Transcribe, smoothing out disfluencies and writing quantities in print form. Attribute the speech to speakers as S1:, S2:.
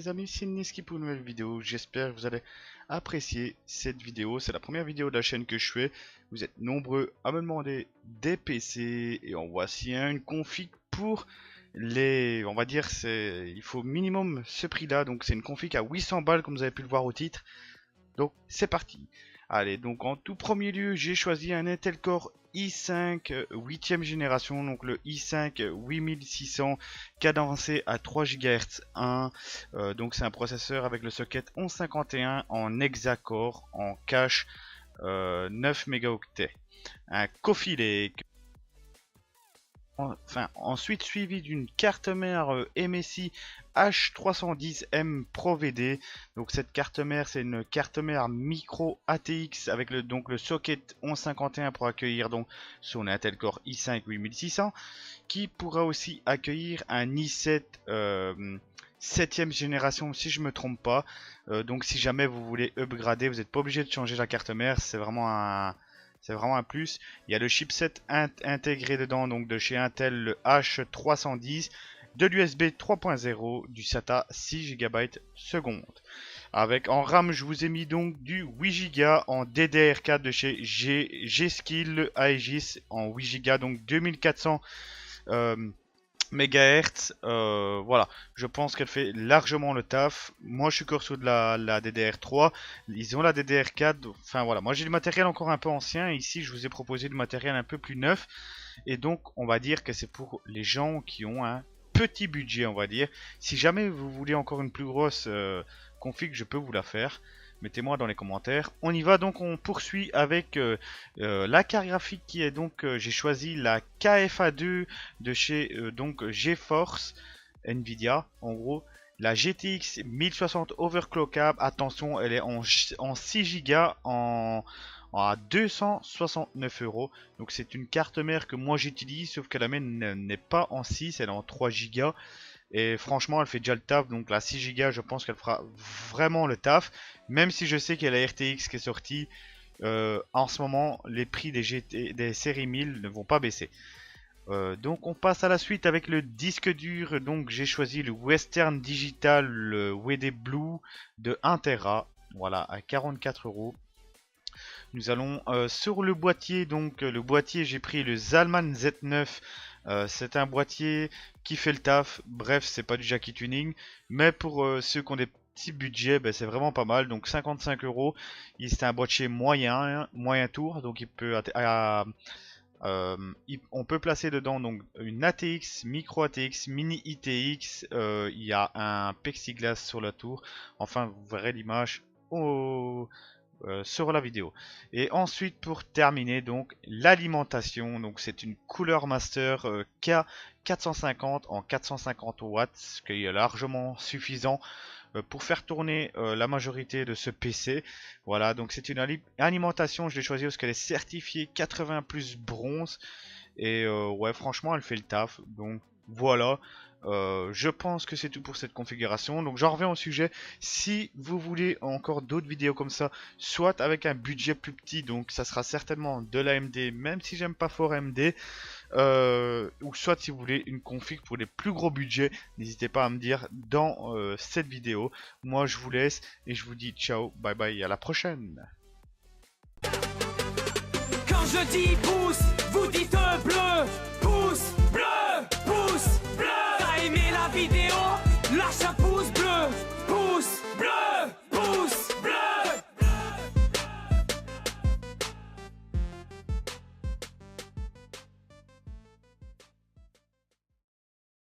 S1: les amis, c'est Niski pour une nouvelle vidéo. J'espère que vous allez apprécier cette vidéo. C'est la première vidéo de la chaîne que je fais. Vous êtes nombreux à me demander des PC et en voici une config pour les... On va dire, il faut minimum ce prix-là. Donc c'est une config à 800 balles comme vous avez pu le voir au titre. Donc c'est parti. Allez, donc en tout premier lieu, j'ai choisi un Intel Core i5 8ème génération, donc le i5 8600 cadencé à 3 GHz 1. Donc c'est un processeur avec le socket 1151 en hexa-core, en cache 9 mégaoctets. Un Coffee Lake. Enfin, ensuite suivi d'une carte mère MSI H310M Pro VD. Donc cette carte mère, c'est une carte mère micro ATX avec le socket 1151 pour accueillir donc son Intel Core i5 8600, qui pourra aussi accueillir un i7 7ème génération si je me trompe pas. Donc si jamais vous voulez upgrader, vous n'êtes pas obligé de changer la carte mère, c'est vraiment un plus. Il y a le chipset intégré dedans, donc de chez Intel, le H310, de l'USB 3.0, du SATA 6 Go seconde. Avec en RAM, je vous ai mis donc du 8 Go en DDR4 de chez G-Skill Aegis en 8 Go, donc 2400 MHz. Voilà, je pense qu'elle fait largement le taf. Moi je suis encore sur de la DDR3, ils ont la DDR4. Enfin voilà, moi j'ai du matériel encore un peu ancien. Ici je vous ai proposé du matériel un peu plus neuf, et donc on va dire que c'est pour les gens qui ont un petit budget, on va dire. Si jamais vous voulez encore une plus grosse config, je peux vous la faire. Mettez-moi dans les commentaires. On y va, donc on poursuit avec la carte graphique qui est donc j'ai choisi la KFA2 de chez donc GeForce Nvidia. En gros la GTX 1060 overclockable. Attention, elle est en 6 Go à 269 €. Donc c'est une carte mère que moi j'utilise, sauf que la mienne n'est pas en 6, elle est en 3 Go. Et franchement, elle fait déjà le taf. Donc la 6 Go, je pense qu'elle fera vraiment le taf. Même si je sais qu'il y a la RTX qui est sortie. En ce moment, les prix des séries 1000 ne vont pas baisser. Donc on passe à la suite avec le disque dur. Donc j'ai choisi le Western Digital WD Blue de 1 Tera. Voilà, à 44 €. Nous allons sur le boîtier. Donc le boîtier, j'ai pris le Zalman Z9. C'est un boîtier qui fait le taf. Bref, c'est pas du Jackie Tuning, mais pour ceux qui ont des petits budgets, ben, c'est vraiment pas mal. Donc 55 €. C'est un boîtier moyen tour, donc on peut placer dedans donc une ATX, micro ATX, mini ITX. Il y a un plexiglas sur la tour. Enfin, vous verrez l'image sur la vidéo. Et ensuite, pour terminer, donc l'alimentation. Donc c'est une Cooler Master K450 en 450 watts, ce qui est largement suffisant pour faire tourner la majorité de ce PC. Voilà, donc c'est une alimentation, je l'ai choisi parce qu'elle est certifiée 80 plus bronze. Et ouais, franchement, elle fait le taf. Donc voilà. Je pense que c'est tout pour cette configuration. Donc j'en reviens au sujet. Si vous voulez encore d'autres vidéos comme ça, soit avec un budget plus petit, donc ça sera certainement de l'AMD, même si j'aime pas fort AMD, ou soit si vous voulez une config pour les plus gros budgets, n'hésitez pas à me dire dans cette vidéo. Moi je vous laisse et je vous dis ciao, bye bye, à la prochaine.
S2: Quand je dis pouce, vous dites bleu.